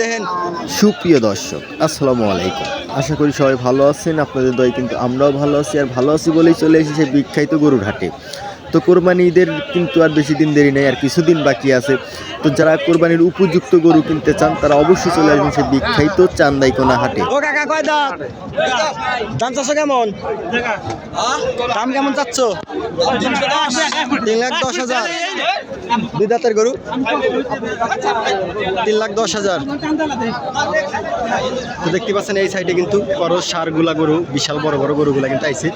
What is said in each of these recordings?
দেখেন সুপ্রিয় দর্শক, আসসালামু আলাইকুম। আশা করি সবাই ভালো আছেন। আপনাদের দয় কিন্তু আমরাও ভালো আছি, আর ভালো আছি বলেই চলে এসেছে বিখ্যাত গরুর হাটে। তো কোরবানি ঈদের কিন্তু আর বেশি দিন দেরি নেই, আর কিছুদিন বাকি আছে। তো যারা কোরবানির উপযুক্ত গরু কিনতে চান তারা অবশ্যই চলে আসবেন সেই বিখ্যাত চান্দাইকোনা হাটে। ও কাকা, কয় দাঁত? দাম চাচ্ছ কেমন? দাম কেমন চাচ্ছ? 3,10,000। দুই দাঁতের গরু 3,10,000। তো দেখতে পাচ্ছেন এই সাইডে কিন্তু করস সারগুলা গরু, বিশাল বড় বড় গরুগুলা কিন্তু আইছে।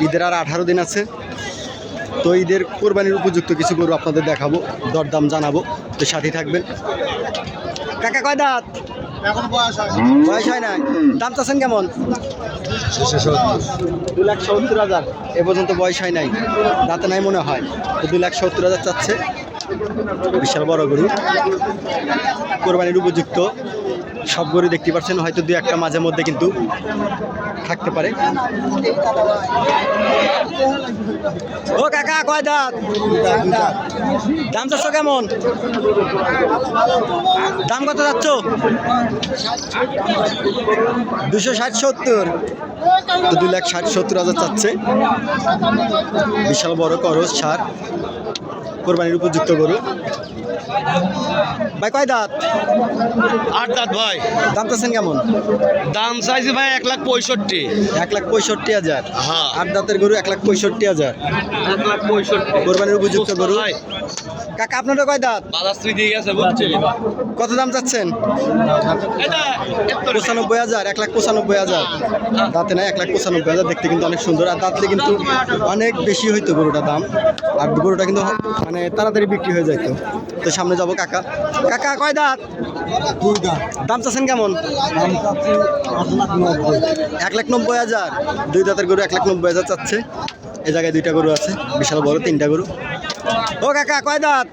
ঈদের আর 18 দিন আছে। তো ঈদের কোরবানির উপযুক্ত কিছু গরু আপনাদের দেখাবো, দরদাম জানাবো, তো সাথে থাকবেন। কাকা কয় দাঁত? বয়স হয় না। দাম চাচ্ছেন কেমন? 2,70,000। এ পর্যন্ত বয়স হয় নাই, দাঁতে নাই মনে হয়। তো 2,70,000 চাচ্ছে। বিশাল বড় গরু, কোরবানির উপযুক্ত সব গরু দেখতে পাচ্ছেন। হয়তো দুই একটা মাঝে মধ্যে কিন্তু থাকতে পারে। ও কাকা কয় দাঁত? দাম চাচ্ছ কেমন? দাম কত যাচ্ছ? 260-70। তো 2,60,70,000 চাচ্ছে। বিশাল বড় করস সার, কোরবানির উপযুক্ত গরু। ভাই কয় দাঁত? 8 দাঁত ভাই। দাম চাচ্ছেন কেমন? দাম চাইছি ভাই 1,65,000। 1,65,000। হ্যাঁ, 8 দাঁতের গরু 1,65,000। 1,65,000 কোরবানির উপযুক্ত গরু। কাকা আপনারও কয় দাঁত? বাজার তুই দিয়ে গেছে বুঝছি। কত দাম চাচ্ছেন? 95,000। 1,95,000। দাঁতে নাই 1,95,000। দেখতে কিন্তু অনেক সুন্দর, আর দাঁতলে কিন্তু অনেক বেশি হইতো গরুটার দাম। আর গরুটা কিন্তু মানে তাড়াতাড়ি বিক্রি হয়ে যাইতো। তো সামনে যাবো। কাকা কাকা কয় দাঁত? 2 দাঁত। দাম চাচ্ছেন কেমন? দাম চাচ্ছি 1,90,000। দুই দাঁতের গরু 1,90,000 চাচ্ছে। এই জায়গায় দুইটা গরু আছে, বিশাল বড় 3টা গরু। ও কাকা কয় দাঁত?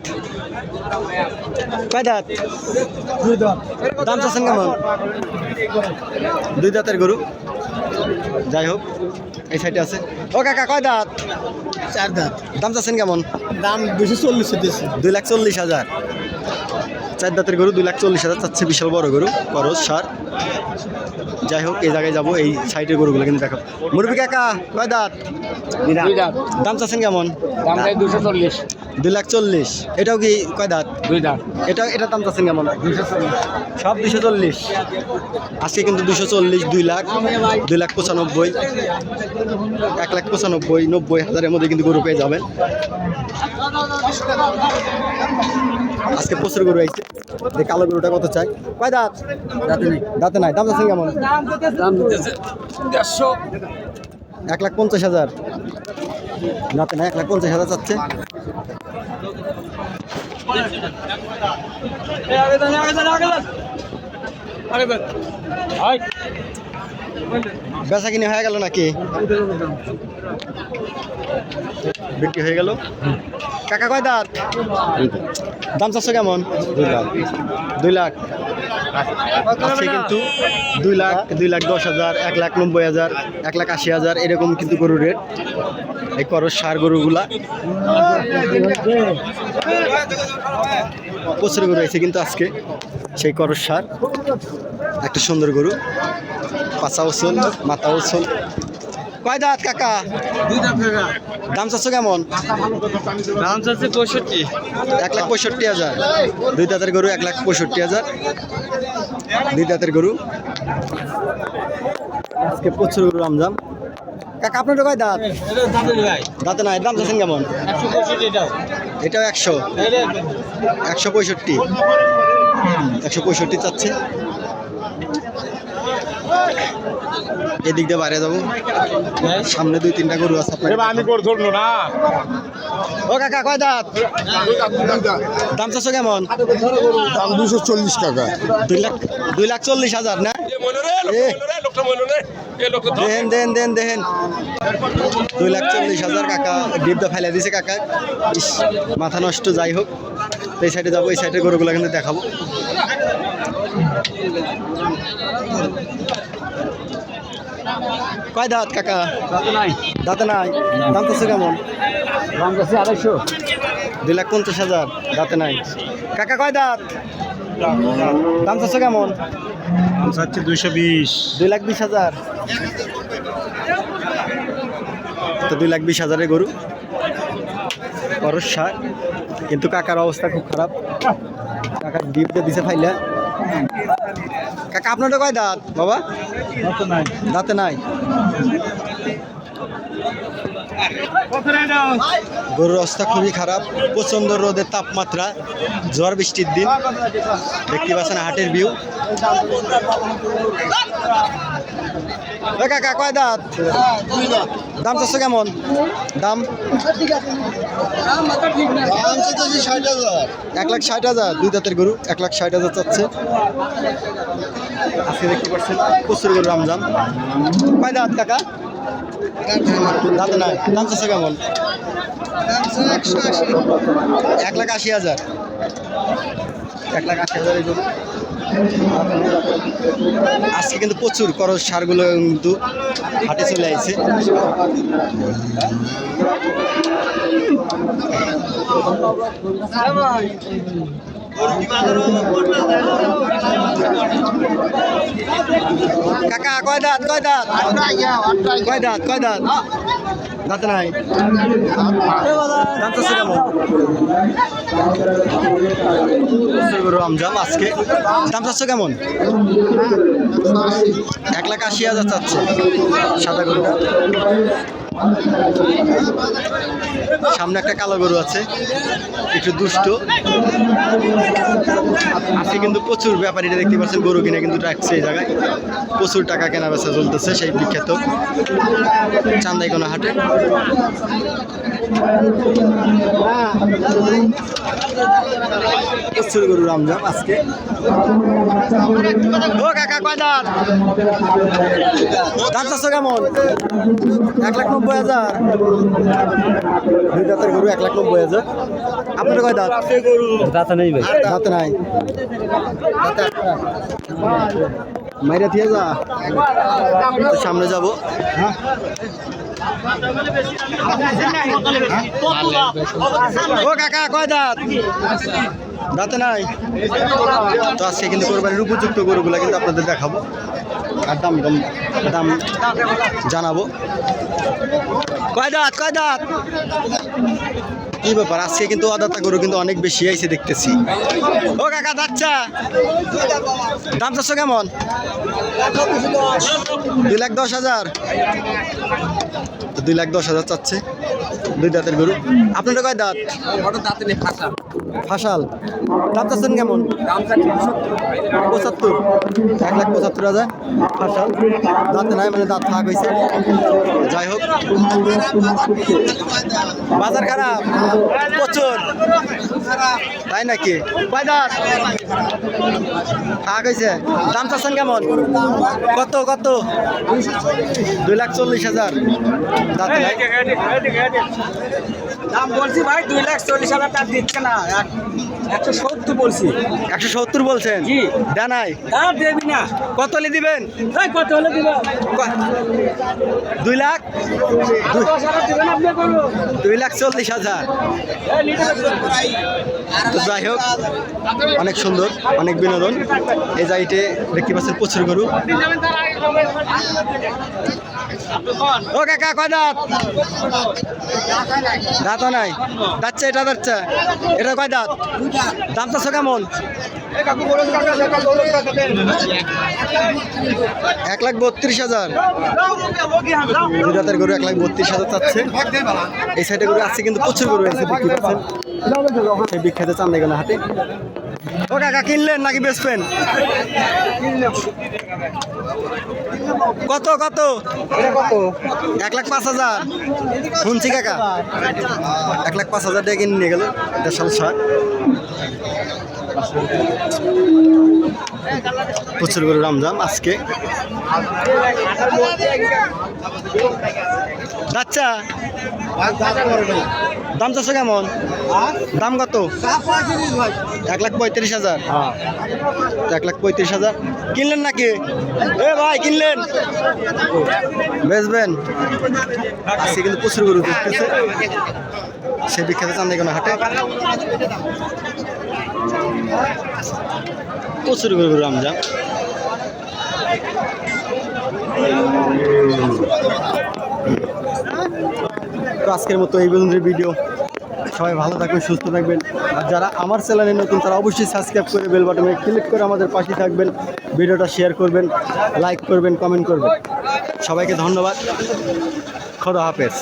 কয় দাঁত? 2 দাঁত। দাম চাচ্ছেন কেমন? দুই দাঁতের গরু। যাই হোক, এই সাইডে আছে। ও কাকা কয় দাঁত? 4 দাঁত। দাম চাচ্ছেন কেমন? দাম 240 দিয়েছে। 2,40,000। 4 দাঁতের গরু 2,40,000 চাচ্ছে। বিশাল বড় গরু, করস সার। যাই হোক, এই জায়গায় যাবো, এই সাইডের গরুগুলো কিন্তু দেখাবো। মুরবি কাকা কয় দাঁত? 2 দাঁত। দাম চাচ্ছেন কেমন? দাম চাই 240। 2,40,000। এটাও কি কয় দাঁত? 2 দাঁত। এটার দাম চাচ্ছেন কেমন? 240। সব 240। আজকে কিন্তু 240, 2 লাখ, 2,95,000, 1,95,000, 90,000-এর মধ্যে কিন্তু গরু পেয়ে যাবেন। আজকে প্রচুর গরু আইছে। যে কালো গরুটা কত চাই? কয় দাঁত? দাঁতে নাই। দাম চাচ্ছেন কেমন? দাম দিতেছে 150। 1,50,000। দাঁতে নাই, 1,50,000 চাচ্ছে। বেচা কিনে হয়ে গেল নাকি? বিক্রি হয়ে গেল। কাকা কয় দাঁত? দাম চাচ্ছ কেমন? 2 লাখ। আজকে কিন্তু 2 লাখ, 2,10,000, 1,90,000, 1,80,000 এরকম কিন্তু গরুর রেট। এই করস সার গরুগুলা প্রচুর গরু আছে কিন্তু আজকে। সেই করস সার একটা সুন্দর গরু, পাছা উচল, মাথা উচল। কয় দাঁত কাকা? 2 দাঁত টাকা। দাম চাচ্ছ কেমন? দাম চাচ্ছে 65। 1,65,000। দুই দাঁতের গরু 1,65,000। দুই দাঁতের গরু। আজকে প্রচুর গরু আমজাম। কাকা আপনার কয় দাঁত? এটা দাঁতে ভাই। দাঁতে নাই। দাম চাচ্ছেন কেমন? 165 এটাও। এটাও 100। 165। 165 চাচ্ছে। এদিক দিয়ে বাইরে যাবো, সামনে 2-3টা গরু আছে আপনার। আমি করে ধরলো না। ও কাকা কয় দাঁত? দাম চাচ্ছ কেমন? দাম 240 টাকা। 2,40,000 না? দেখেন 2,40,000 কাকা ডিপটা ফেলে দিছে কাকা। ইস, মাথা নষ্ট। যাই হোক, এই সাইডে যাবো, এই সাইডের গরুগুলো কিন্তু দেখাবো। কয় দাঁত কাকা? দাঁতে নাই। দাঁতে নাই। দাম চাচ্ছ কেমন? দাম চাচ্ছে 250। 2,50,000 দাঁতে নাই। কাকা কয় দাঁত? দাম চাচ্ছে কেমন? চাচ্ছে 220। 2,20,000। তো 2,20,000 গরু খরচ সার, কিন্তু কাকার অবস্থা খুব খারাপ। কাকার ডিপটা দিছে ফাইলা। কাকা আপনারটা কয় দাঁত বাবা? দাঁতে নাই। গরুর অবস্থা খুবই খারাপ, প্রচন্ড রোদের তাপমাত্রা, ঝড় বৃষ্টির দিন। দেখতে পাচ্ছেন হাটের ভিউ। কাকা কয় দাঁত? দাম চাচ্ছে কেমন? দাম 1,60,000। 2 দাঁতের গরু 1,60,000 চাচ্ছে। আজকে দেখতে পাচ্ছেন প্রচুর গরু আমজাম। কয় দাঁত কাকা? দাঁত নাই। দাম চাচ্ছে কেমন? 1,80,000। 1,80,000 এই গরু। আজকে কিন্তু প্রচুর খরচ সারগুলো কিন্তু হাটে চলে আসছে। কাকা কয় দাঁত? কয় দাঁত? কয় দাঁত? কয় দাঁত? দাঁত নাই। দাম চাচ্ছে কেমন? গরু আমজাম আজকে। দাম চাচ্ছে কেমন? 1,80,000 চাচ্ছে সাদা গরুটা। সামনে একটা কালো গরু আছে, একটু দুষ্ট। আজকে কিন্তু প্রচুর ব্যাপারীরা দেখতে পাচ্ছেন গরু কিনে কিন্তু রাখছে এই জায়গায়। প্রচুর টাকা কেনা বেচা চলতেছে সেই বিখ্যাত চান্দাইকোনা হাটে। প্রচুর গরুর আমজাম আজকে। ও কাকা কয় দাঁত? দাম চাচ্ছ কেমন? 1,90,000। 2 দাঁতের গরু 1,90,000। আপনার কয় দাঁত? দাঁত নেই ভাই। দাঁত নাই। মাইরা দিয়ে যা, সামনে যাব। ও কাকা কয় দাঁত? দাঁতে নাই। তো আজকে কিন্তু কোরবানির উপযুক্ত গরুগুলা কিন্তু আপনাদের দেখাবো আর দাম দাম জানাবো। কয় দাঁত? কয় দাঁত? কি ব্যাপার, আজকে কিন্তু আদাতা গরু কিন্তু অনেক বেশি আইছে দেখতেছি। ও কাকা দাচ্চা, দাম চাচ্ছ কেমন? 2,10,000। 2,10,000 চাচ্ছে 2 দাঁতের গরু। আপনারা কয় দাঁত? ফাঁসাল। দাম চাচ্ছেন কেমন? 75। 1,75,000 ফাঁসাল। দাঁতে নাই, মানে দাঁত ফাঁক হয়েছে। যাই হোক, বাজার খারাপ প্রচুর, তাই নাকি? কয় দাঁত? ফাঁক হয়েছে। দাম চাচ্ছেন কেমন? কত কত? 2,40,000। দাঁতে নাই। দাম বলছি ভাই 2,40,000 টাকা দিচ্ছে না, 170 বলছি। 170 বলছেন? জি। দেনাই আর দেবি না। কত হলে দিবেন? কত হলে দিব? 2 লাখ। 10,000 দিবেন আপনি করবো। 2,40,000। তো যাই হোক, অনেক সুন্দর, অনেক বিনোদন এই জায়গাতে দেখতে পাচ্ছেন প্রচুর গরু। ও কাকা কয় দাঁত? দাঁত নাই। যাচ্ছে এটা যাচ্ছে, এটা কয় দাঁত? দাম চাচ্ছ কেমন? 1,32,000। 2 দাঁতের গরু 1,32,000 চাচ্ছে। এই সাইডে গরু আছে কিন্তু প্রচুর গরু আছে দেখতে পাচ্ছেন সেই বিখ্যাত চান্দাইকোনা হাটে। ও কাকা কিনলেন নাকি বেচবেন? কত কত? 1,05,000। শুনছি কাকা 1,05,000 টাকা কিনে নিয়ে গেল। এটা সাল প্রচুর গরু রামজাম আজকে। আচ্ছা, দাম চাচ্ছে কেমন? দাম কত? 1,35,000। 1,35,000 কিনলেন নাকি? এ ভাই কিনলেন? বেচবেন? আজকে কিন্তু প্রচুর গরু দেখতেছে সেই বিখ্যাত চান্দিকোনা হাটে প্রচুর গরু রমজান। তো আজকের মতো এই পর্যন্ত ভিডিও। সবাই ভালো থাকবেন, সুস্থ থাকবেন। আর যারা আমার চ্যানেলে নতুন তারা অবশ্যই সাবস্ক্রাইব করে বেল বাটনে ক্লিক করে আমাদের পাশে থাকবেন। ভিডিওটা শেয়ার করবেন, লাইক করবেন, কমেন্ট করবেন। সবাইকে ধন্যবাদ। খোদা হাফেজ।